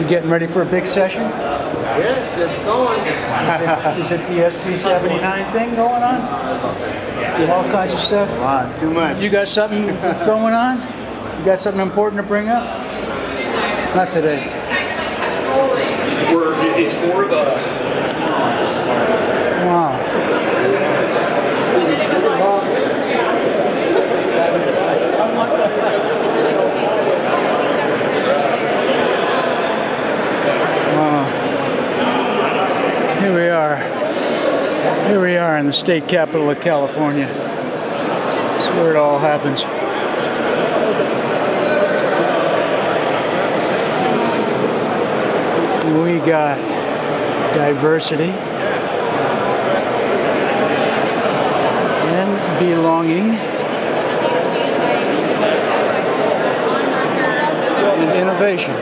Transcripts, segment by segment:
You getting ready for a big session? Yes, it's going. Is it the SB 79 thing going on? All kinds of stuff? Come on, too much. You got something going on? You got something important to bring up? Not today. It's more of a... Wow. Here we are in the state capital of California. That's where it all happens. We got diversity and belonging and innovation.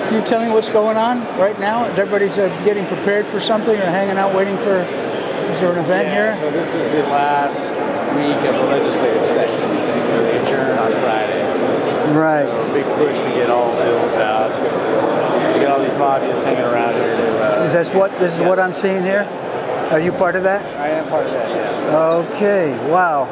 Can you tell me what's going on right now? Everybody's getting prepared for something or hanging out waiting for, is there an event here? So this is the last week of the legislative session. So they adjourn on Friday. Right. So a big push to get all bills out. We got all these lobbyists hanging around here to... This is what I'm seeing here? Are you part of that? I am part of that, yes. Okay, wow.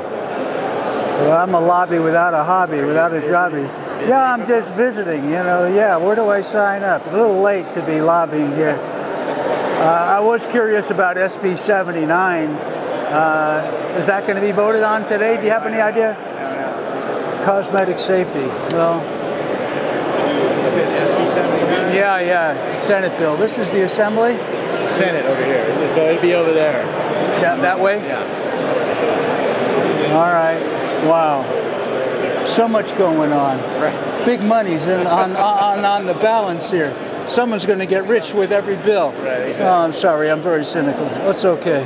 Well, I'm a lobby without a hobby, without a jobby. Yeah, I'm just visiting, yeah, where do I sign up? A little late to be lobbying here. I was curious about SB 79. Is that going to be voted on today? Do you have any idea? No. Cosmetic safety, well. Is it SB 79? Yeah, Senate bill. This is the Assembly? Senate over here, so it'd be over there. That way? Yeah. All right, wow. So much going on. Right. Big money's on the balance here. Someone's going to get rich with every bill. Right, exactly. Oh, I'm sorry. I'm very cynical. That's okay.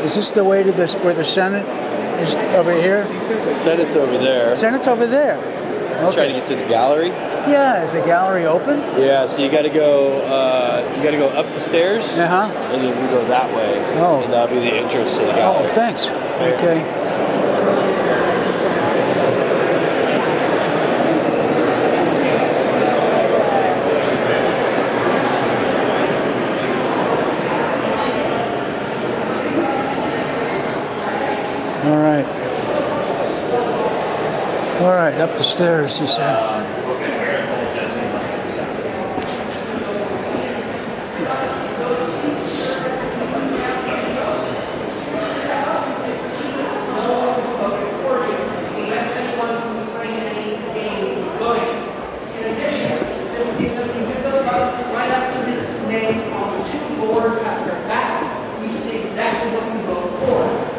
Is this the way to where the Senate is over here? The Senate's over there. Senate's over there. Okay. Trying to get to the gallery. Yeah, is the gallery open? Yeah, so you got to go. Up the stairs. And then we go that way. Oh. And that'll be the entrance to the gallery. Oh, thanks. Okay. All right, up the stairs, he said.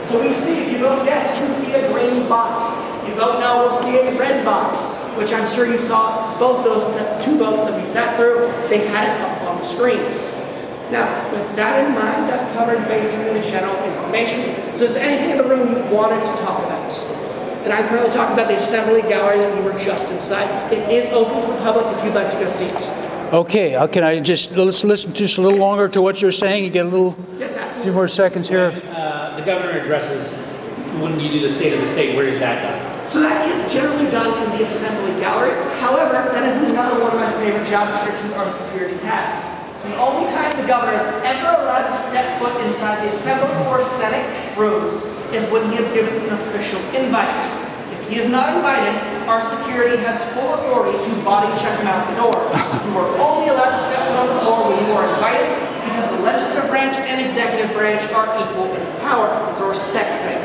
So we see, if you vote yes, you see a green box. If you vote no, we'll see a red box, which I'm sure you saw both those two votes that we sat through, they had it up on the screens. Now, with that in mind, I've covered basically the general information. So is there anything in the room you wanted to talk about? And I'm currently talking about the Assembly Gallery that we were just inside. It is open to the public if you'd like to go see it. Okay, can I let's listen just a little longer to what you're saying? You get a little, few more seconds here. The governor addresses, when you do the State of the State, where is that done? So that is generally done in the Assembly Gallery. However, that is another one of my favorite job descriptions our security has. The only time the governor is ever allowed to step foot inside the Assembly or Senate rooms is when he is given an official invite. If If he is not invited, our security has full authority to body check him out the door. You are only allowed to step foot on the floor when you are invited, because the legislative branch and executive branch are equal in power. It's a respect thing.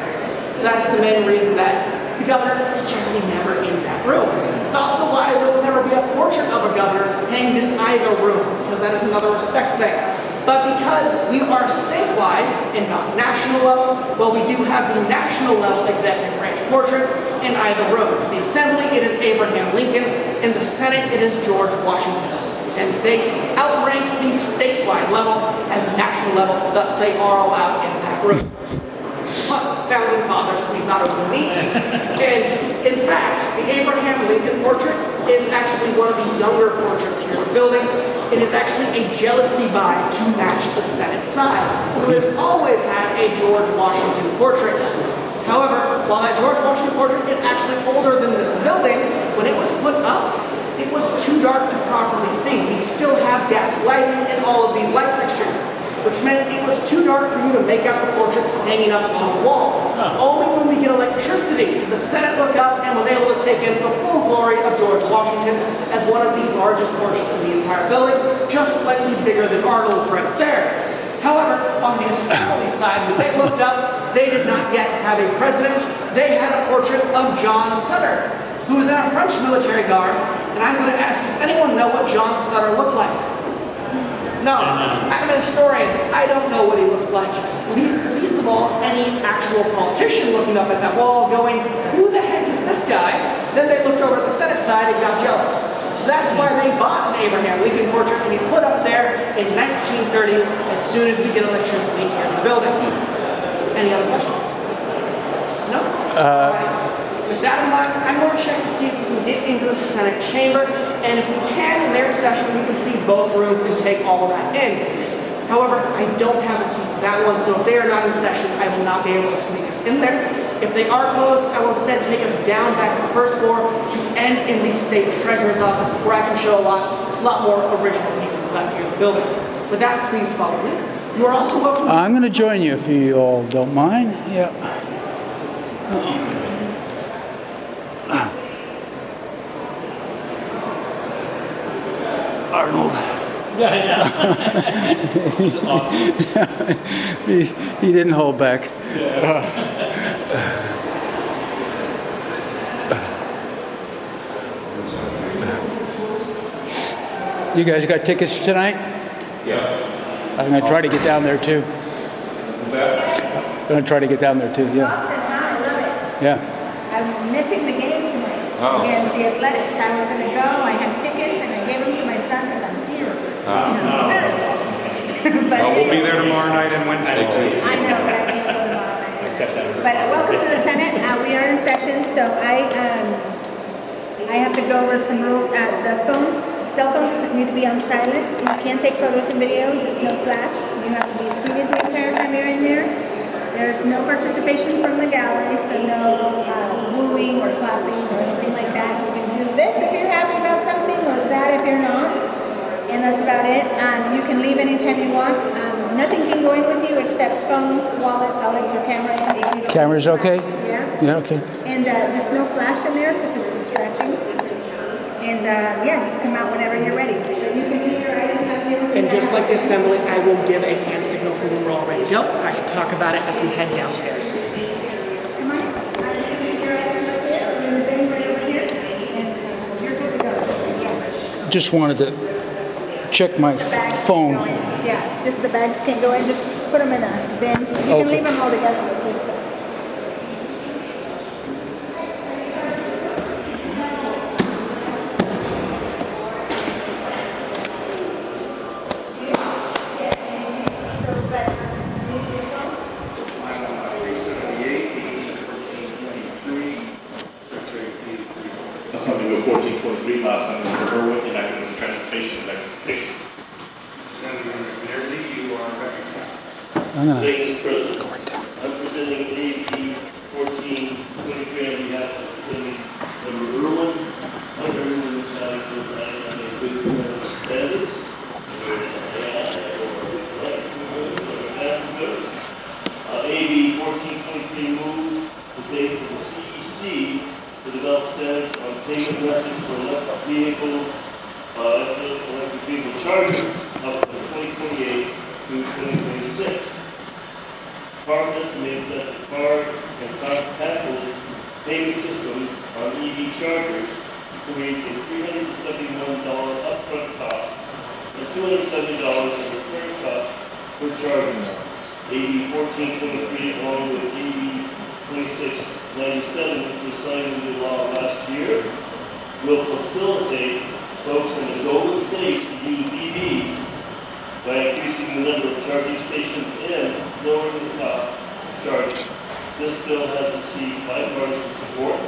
So that's the main reason that the governor is generally never in that room. It's also why there will never be a portrait of a governor hanged in either room, because that is another respect thing. But because we are statewide and not national level, well, we do have the national level executive branch portraits in either room. In the Assembly, it is Abraham Lincoln. In the Senate, it is George Washington. And they outrank the statewide level as national level, thus they are allowed in that room. Plus, founding fathers, we thought it would meet. And in fact, the Abraham Lincoln portrait is actually one of the younger portraits here in the building. It is actually a jealousy buy to match the Senate side, who has always had a George Washington portrait. However, while that George Washington portrait is actually older than this building, when it was put up, it was too dark to properly see. We'd still have gas lighting and all of these light fixtures, which meant it was too dark for you to make out the portraits hanging up on the wall. Only when we get electricity did the Senate look up and was able to take in the full glory of George Washington as one of the largest portraits in the entire building, just slightly bigger than Arnold's right there. However, on the Assembly side, when they looked up, they did not yet have a president. They had a portrait of John Sutter, who was in a French military guard. And I'm going to ask, does anyone know what John Sutter looked like? No, I'm a historian. I don't know what he looks like. Least of all, any actual politician looking up at that wall going, who the heck is this guy? Then they looked over at the Senate side and got jealous. So that's why they bought an Abraham Lincoln portrait to be put up there in 1930s as soon as we get electricity here in the building. Any other questions? No? All right. With that in mind, I'm going to check to see if we can get into the Senate chamber, and if we can, in their session, we can see both rooms and take all of that in. However, I don't have a key for that one, so if they are not in session, I will not be able to sneak us in there. If they are closed, I will instead take us down back to the first floor to end in the State Treasurer's office, where I can show a lot more original pieces left here in the building. With that, please follow me. You are also welcome. I'm going to join you if you all don't mind. Yeah. Arnold. Yeah. Awesome. he didn't hold back. You guys got tickets for tonight? Yeah. I'm going to try to get down there too. I'm going to try to get down there too, yeah. Boston, huh? I love it. Yeah. I'm missing the game tonight Oh. against the Athletics. I was going to go. I had tickets and I gave them to my son because I'm here. I'm pissed. But Well, we'll be there tomorrow night and Wednesday too. I know, but I can't go tomorrow night. Accept that But welcome to the Senate. We are in session, so I have to go over some rules. The cell phones need to be on silent. You can't take photos and video, just no flash. You have to be seated the entire time you're in there. There's no participation from the gallery, so no wooing or clapping or anything like that. You can do this if you're happy about something, or that if you're not. And that's about it. You can leave anytime you want. Nothing can go in with you except phones, wallets. I'll let your camera in. Camera's okay? Yeah. Yeah, okay. And just no flash in there because it's distracting. And yeah, just come out whenever you're ready. You can leave your items up here. And just like the assembly, I will give a hand signal for when we're all ready to go. I can talk about it as we head downstairs. Come on. You can leave your items up here. Or your bin right over here. And you're good to go. Yeah. Just wanted to check my The bags phone. can't go in. Yeah, just the bags can't go in. Just put them in a bin. You Okay. can leave them all together. Because, Something with 1423 last Sunday for Berwick, and I think it was transportation and electrification. Senator McNary, you are recognized. I'm gonna Thank you, Mr. President. I'm presenting AB 1423 on behalf of the city of Irwin. Under Irwin County Good Standards. AB 1423 moves the date for the CEC standards on payment methods for electric vehicles, electric vehicle chargers up from 2028 to 2026. CARB estimates that the card and contactless payment systems on EV chargers creates a $371 upfront cost and $270 in recurring cost per charger. AB 1423 along with AB 2697, which was signed into law last year, will facilitate folks in the Golden State to use EVs by increasing the number of charging stations and lowering the cost of charging. This bill has received bipartisan support,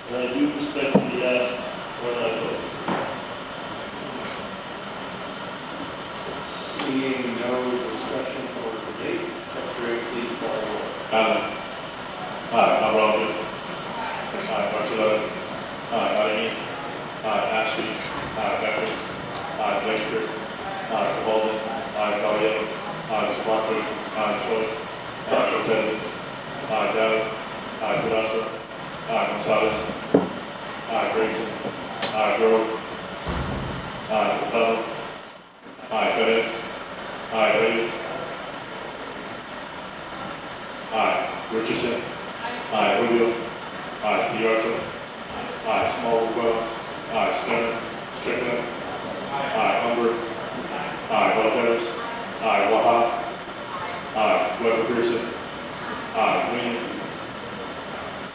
and I do respectfully ask for an aye vote. Seeing no discussion or debate, Secretary, please call the roll. Allen. Aye. Alvarado. Aye. Barcelona. Aye. Audine. Aye. Ashley. Aye. Becker. Aye. Blakester. Aye. Cavaldi. Aye. Collier. Aye. Cervantes. Aye. Choi. Aye. Cortez. Aye. Dowd. Aye. Pedasso. Aye. Gonzalez. Aye. Grayson. Aye. Grove. Aye. Hurtado. Aye. Perez. Aye. Reyes. Aye. Richardson. Aye. Julio. Aye. Ciarto. Aye. Small-Wells. Aye. Stern. Strickland. Aye. Humbert. Aye. Valdez. Aye. Waha. Aye. Weber Pearson. Aye. William.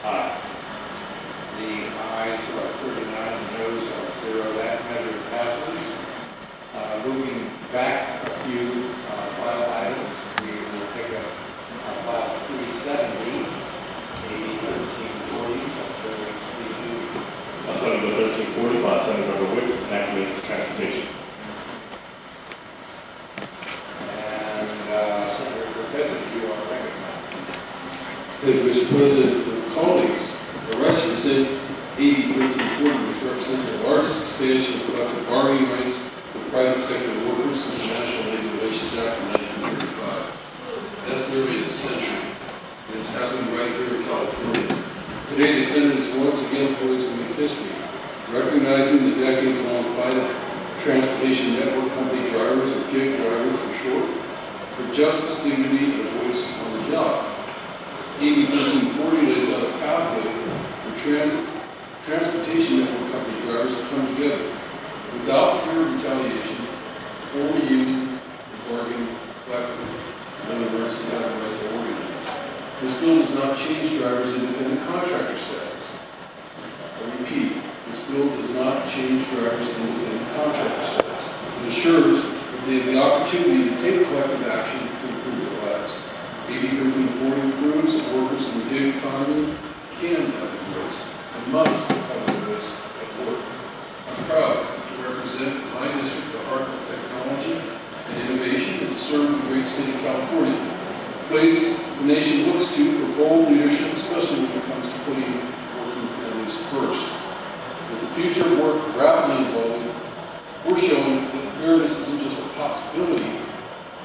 Aye. The ayes are 39, the noes are 0. That measure passes. Moving back a few final items, we will pick up file 370, AB 1340. Secretary, please move. Senate Bill 1340 by Senator Wicks, enacted into transportation. And Senator Cortez, you are recognized. Thank you, Mr. President. Colleagues, the rest present AB 1340, which represents the largest expansion of collective bargaining rights for private sector workers since the National Labor Relations Act of 1935. That's nearly a century, and it's happening right here in California. Today, the Senate is once again poised to make history, recognizing the decades-long fight of transportation network company drivers, or gig drivers for short, for justice, dignity, and a voice on the job. AB 1340 lays out a pathway for transportation network company drivers to come together without fear of retaliation, form a union, and bargain collectively. In other words, they have the right to organize. This bill does not change drivers' independent contractor status. I repeat, this bill does not change drivers' independent contractor status. It assures that they have the opportunity to take collective action to improve their lives. AB 1340 improves that workers in the gig economy can have a voice and must have a voice at work. I'm proud to represent my district, the heart of technology and innovation, and to serve the great state of California, a place the nation looks to for bold leadership, especially when it comes to putting working families first. With the future of work rapidly evolving, we're showing that fairness isn't just a possibility,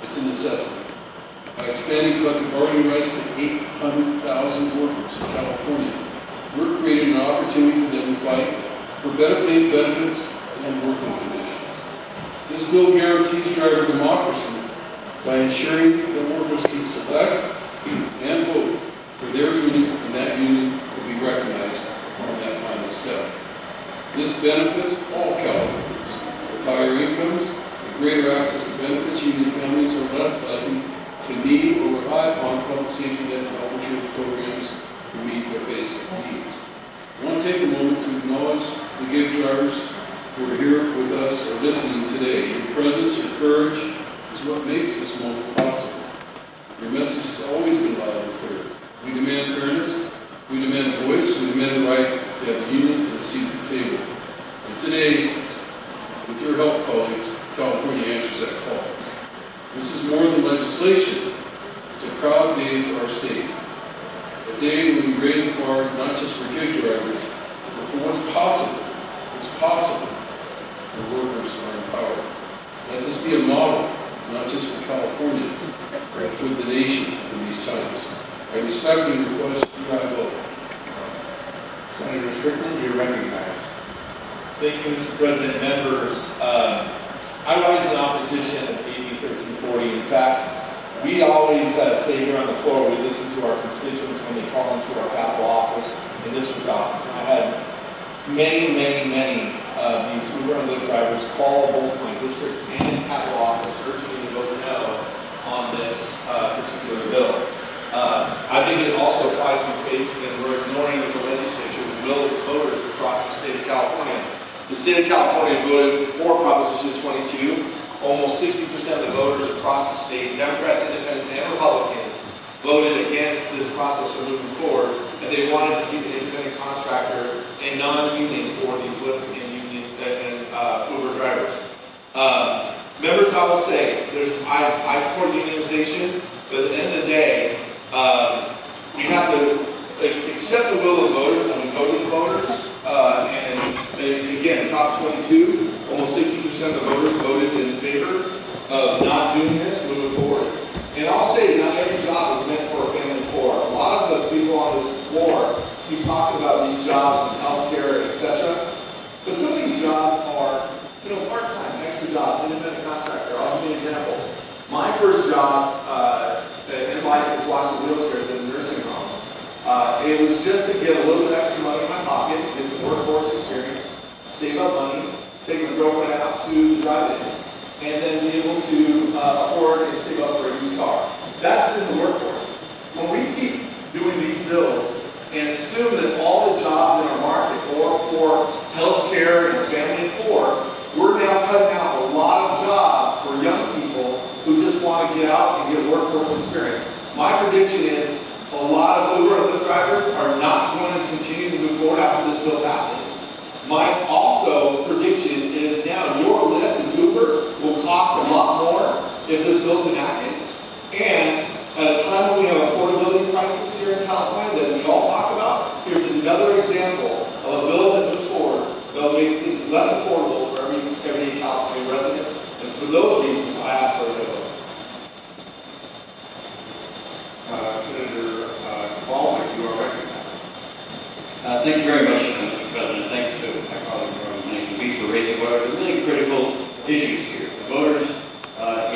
it's a necessity. By expanding collective bargaining rights to 800,000 workers in California, we're creating an opportunity for them to fight for better paid benefits and working conditions. This bill guarantees driver democracy by ensuring that workers can select and vote for their union, and that union will be recognized on that final step. This benefits all Californians. With higher incomes and greater access to benefits, union families are less likely to need or rely upon public safety net and health insurance programs to meet their basic needs. I want to take a moment to acknowledge the gig drivers who are here with us or listening today. Your presence, your courage is what makes this moment possible. Your message has always been loud and clear. We demand fairness, we demand a voice, we demand the right to have a union and a seat at the table. And today, with your help, colleagues, California answers that call. This is more than legislation. It's a proud day for our state. A day when we raise the bar not just for gig drivers, but for what's possible. It's possible when workers are empowered. Let this be a model, not just for California, but for the nation in these times. I respectfully request you vote. Senator Strickland, you're recognized. Thank you, Mr. President, members. I rise in opposition of AB 1340. In fact, we always say here on the floor, we listen to our constituents when they call into our capital office and district office. And I had many of these Uber and Lyft drivers call both my district and capital office urging me to vote no on this particular bill. I think it also flies in the face that we're ignoring as a legislature the will of the voters across the state of California. The state of California voted for Proposition 22. Almost 60% of the voters across the state, Democrats, Independents, and Republicans, voted against this process for moving forward, and they wanted to keep an independent contractor and non-union for these Lyft and Uber drivers. Members, I will say, I support unionization, but at the end of the day, we have to accept the will of voters when we go to the voters. And again, Prop 22, almost 60% of the voters voted in favor of not doing this moving forward. And I'll say, not every job is meant for a family of four. A lot of the people on this floor keep talking about these jobs and healthcare, etc. But some of these jobs are, part-time, extra jobs, independent contractor. I'll give you an example. My first job in life was washing wheelchairs in a nursing home. It was just to get a little bit extra money in my pocket, get some workforce experience, save up money, take my girlfriend out to drive in, and then be able to afford and save up for a used car. That's in the workforce. When we keep doing these bills and assume that all the jobs in our market are for healthcare and family of four, we're now cutting out a lot of jobs for young people who just want to get out and get workforce experience. My prediction is a lot of Uber and Lyft drivers are not going to continue to move forward after this bill passes. My also prediction is now your Lyft and Uber will cost a lot more if this bill's enacted. And at a time when we have affordability crisis here in California that we all talk about, here's another example of a bill that moves forward that will make things less affordable for every California resident. And for those reasons, I ask for a no. Senator Baldwin, you are recognized. Thank you very much, Mr. President. Thanks to my colleague from Nation Beach for raising what are really critical issues here. The voters,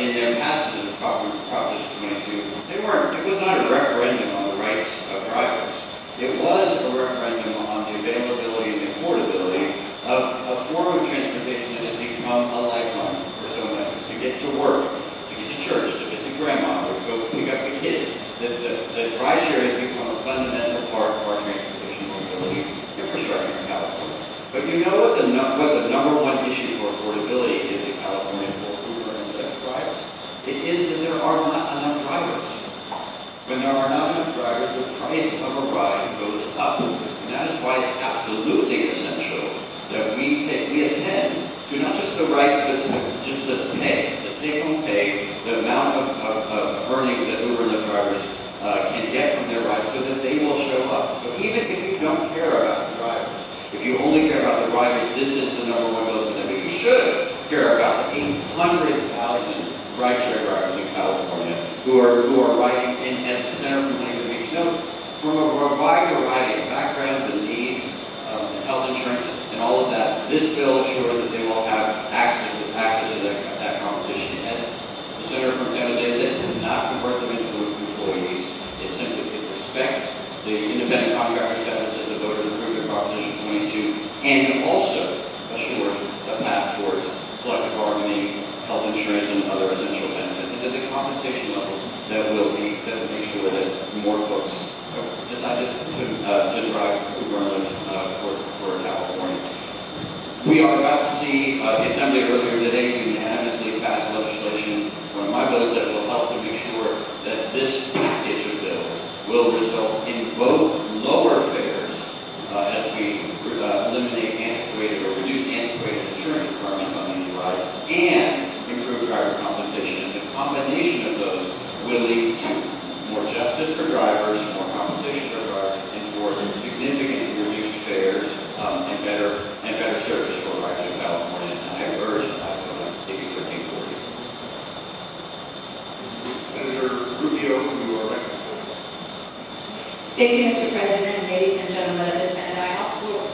in their passage of Proposition 22, it was not a referendum on the rights of drivers. It was a referendum on the availability and affordability of a form of transportation that has become a lifeline for so many. To get to work, to get to church, to visit grandma, or to go pick up the kids. The rideshare has become a fundamental part of our transportation mobility infrastructure in California. But you know what the number one issue for affordability is in California for Uber and Lyft drivers? It is that there are not enough drivers. When there are not enough drivers, the price of a ride goes up. And that is why it's absolutely essential that we attend to not just the rights, but to just the pay, the take-home pay, the amount of earnings that Uber and Lyft drivers can get from their rides so that they will show up. So even if you don't care about the drivers, if you only care about the drivers, this is the number one goal for them. But you should care about the 800,000 rideshare drivers in California who are riding, and as the Center for Lincoln Beach knows, from a wide variety of backgrounds and needs, and health insurance, and all of that. This bill assures that they will have access to that compensation. As the Senator from San Jose said, it does not convert them into employees. It respects the independent contractor status as the voters approved in Proposition 22, and also assures the path towards collective bargaining, health insurance, and other essential benefits, and the compensation levels that will make sure that more folks decided to drive Uber and Lyft for California. We are about to see the Assembly earlier today unanimously pass legislation, one of my bills that will help to make sure that this package of bills will result in both lower fares as we eliminate antiquated or reduce antiquated insurance requirements on these rides and improve driver compensation. And the combination of those will lead to more justice for drivers, more compensation for drivers, and for significantly reduced fares and better service for riders in California. And I urge that I vote on AB 1340. Senator Rubio, you are recognized. Thank you, Mr. President, ladies and gentlemen of the Senate. I also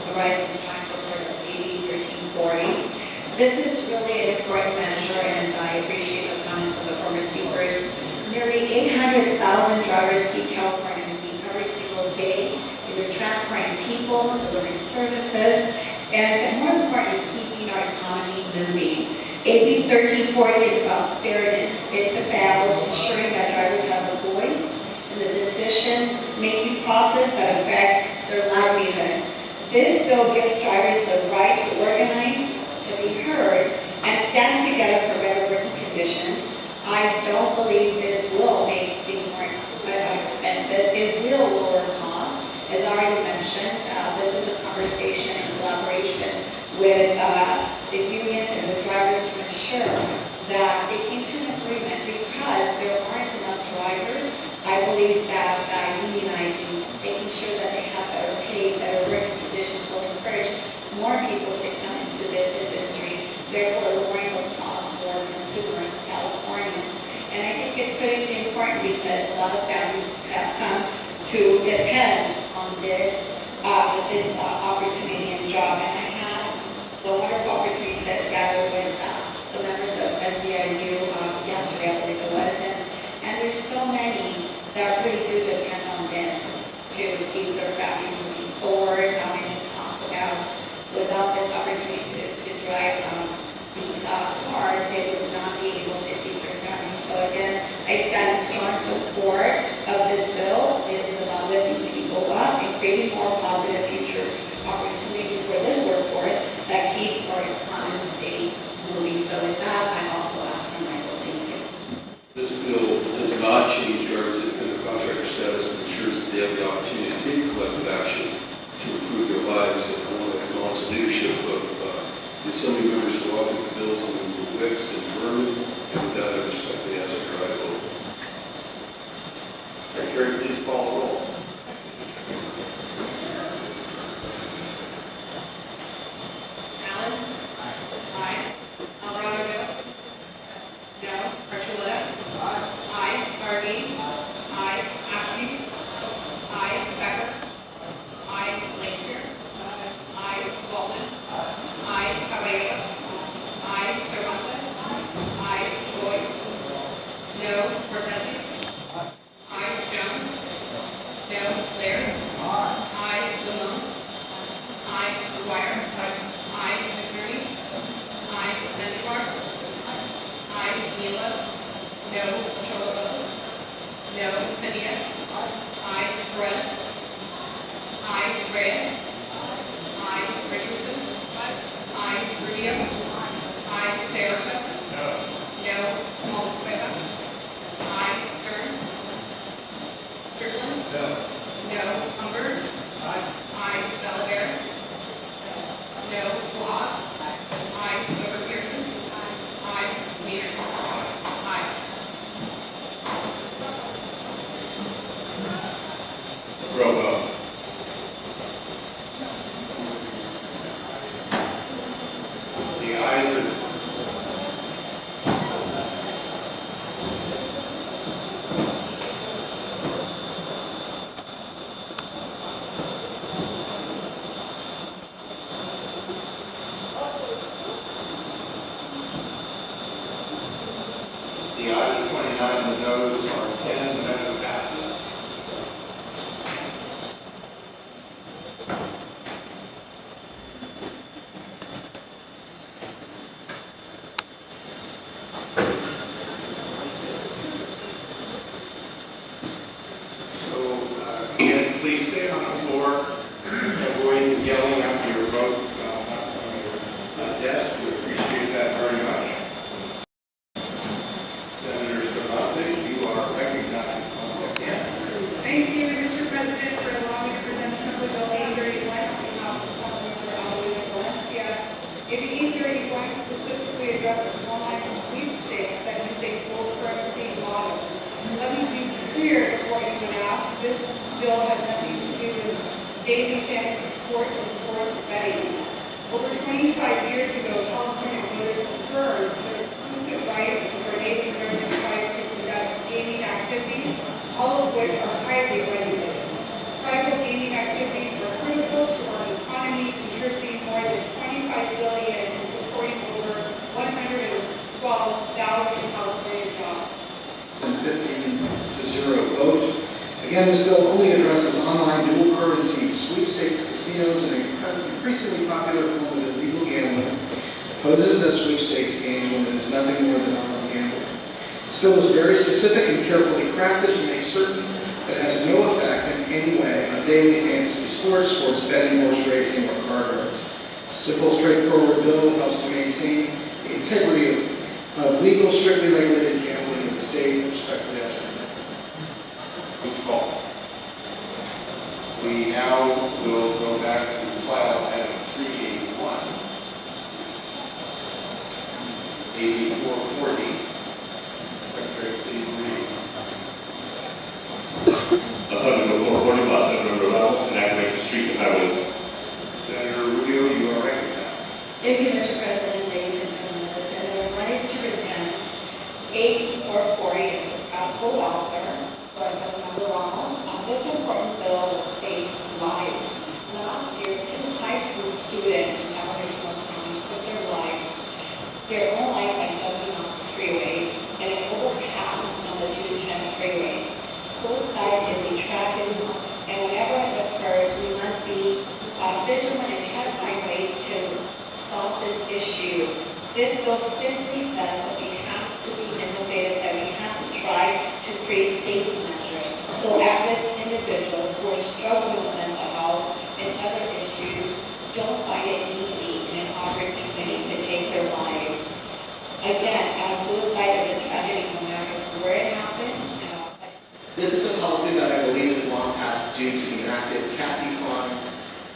1340. This is really an important measure, and I appreciate the comments of the former speakers. Nearly 800,000 drivers keep California moving every single day, either transporting people, delivering services, and more importantly, keeping our economy moving. AB 1340 is about fairness. It's about ensuring that drivers have a voice in the decision-making process that affect their livelihoods. This bill gives drivers the right to organize, to be heard, and stand together for better working conditions. I don't believe this will make things more expensive. It will lower costs. As already mentioned, this is a conversation and collaboration with the unions and the drivers to ensure that they came to an agreement, because there aren't enough drivers. I believe that unionizing, making sure that they have better pay, better working conditions will encourage more people to come into this industry, therefore lowering the cost for consumers, Californians. And I think it's critically important because a lot of families have come to depend on this opportunity and job. And I had the wonderful opportunity to gather with the members of SEIU yesterday, I believe it was, and there's so many that really do depend on this to keep their families moving forward. We can talk about, without this opportunity to drive these cars, they would not be able to feed their families. So again, I stand in strong support of this bill. This is about lifting people up and creating more positive future opportunities for this workforce that keeps our economy state moving. So with that, I also ask for my vote. Thank you. This bill does not change drivers' independent contractor status, but ensures that they have the opportunity to take collective action to improve their lives. And I want to acknowledge the leadership of the Assembly members who authored the bills, and Wicks and Berman, and with that, I respectfully ask for a vote. Secretary, please call the roll. Allen? Aye. Alvarado? No. Archuleta? Aye. Sardine? Aye. Ashby? Aye. Becker? Aye. Langston? Aye. Walden? Aye. Cabello? Aye. Cervantes? Aye. Joy? No. Cortese? Aye. Jones? No. Blair? Aye. Limon? Aye. McGuire? Aye. McNerney? Aye. Mendenhar? Aye. Neela? No. Cholobo? No. Padilla? Aye. Perez? Aye. Reyes? Aye. Richardson? Aye. Rubio? Aye. Sarah? No. Small-Cueva? Aye. Stern? Strickland? No. Humbert? Aye. Balaveras? No. Flawed? Aye. Weber Pearson? Aye. Weiner? Aye. Roll call. The ayes are The ayes are 29, the noes are 10, the measure passes. So, again, please stay on the floor, avoid yelling after your vote on your desk. We appreciate that very much. Senator Cervantes, you are recognized once again. Thank you, Mr. President, for allowing me to present Assembly Bill 831 on behalf of Assemblyman Alvaro Valencia. AB 831 specifically addresses online sweepstakes that use a full currency model. Let me be clear before you would ask, this bill has nothing to do with daily fantasy sports or sports betting. Over 25 years ago, California voters affirmed their exclusive rights and their Native American rights to conduct gaming activities, all of which are highly regulated. Tribal gaming activities are critical to our economy, contributing more than $25 billion 1,000 California jobs. 15-0 vote. Again, this bill only addresses online dual currency sweepstakes casinos, an increasingly popular form of illegal gambling. Opposes the sweepstakes games when it is nothing more than online gambling. This bill is very specific and carefully crafted to make certain that it has no effect in any way on daily fantasy sports, sports betting, horse racing, or card games. A simple, straightforward bill helps to maintain the integrity of legal, strictly regulated gambling in the state. Respectfully ask for that. Mr. Paul. We now will go back to file item 381. AB 440. Secretary, please read. Assembly Bill 440, by Senator Reynolds, enacting the streets and highways. Senator Rubio, you are recognized. Thank you, Mr. President, ladies and gentlemen. The senator rise to present AB 440 as a co-author for Sacramento Ramos. This important bill will save lives. Last year, 2 high school students in Sacramento County took their own life by jumping off the freeway and an overpass on the 210 freeway. Suicide is a tragedy, and whenever it occurs, we must be vigilant and try to find ways to solve this issue. This bill simply says that we have to be innovative, that we have to try to create safety measures so at-risk individuals who are struggling with mental health and other issues don't find it easy and an opportunity to take their lives. Again, as suicide is a tragedy no matter where it happens. This is a policy that I believe is long past due to be enacted. Cat decon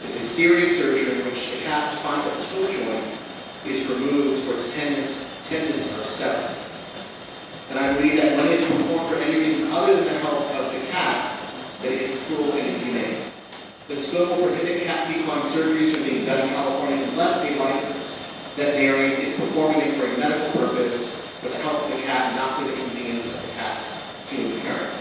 is a serious surgery in which the cat's spinal toe joint is removed where its tendons are severed. And I believe that when it's performed for any reason other than the health of the cat, that it's cruel and inhumane. This bill will prohibit cat decon surgeries from being done in California unless a license veterinarian is performing it for a medical purpose for the health of the cat, not for the convenience of the cat's human parent.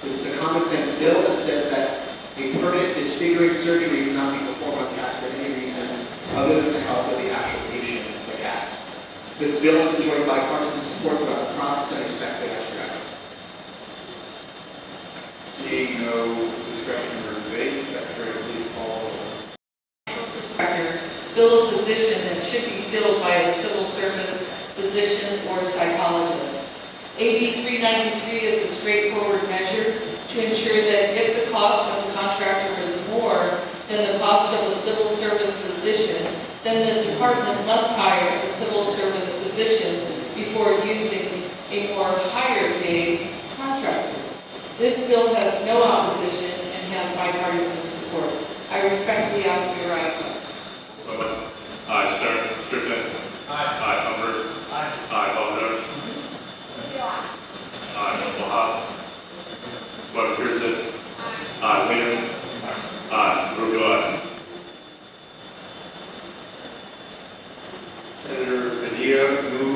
This is a common sense bill that says that a permanent disfiguring surgery cannot be performed on cats for any reason other than the health of the actual patient, the cat. This bill is enjoyed bipartisan support throughout the process and respectfully ask for that. Seeing no discussion or debate, Secretary, please follow. Fill a position that should be filled by a civil service physician or psychologist. AB 393 is a straightforward measure to ensure that if the cost of a contractor is more than the cost of a civil service physician, then the department must hire a civil service physician before using a more higher paid contractor. This bill has no opposition and has bipartisan support. I respectfully ask for your input. Aye. Strickland. Aye. Hubbard. Aye. Valdez. Aye. Wahab. Webb Pearson. Aye. Wiener. Aye. Rubio. Aye. Senator Padilla moves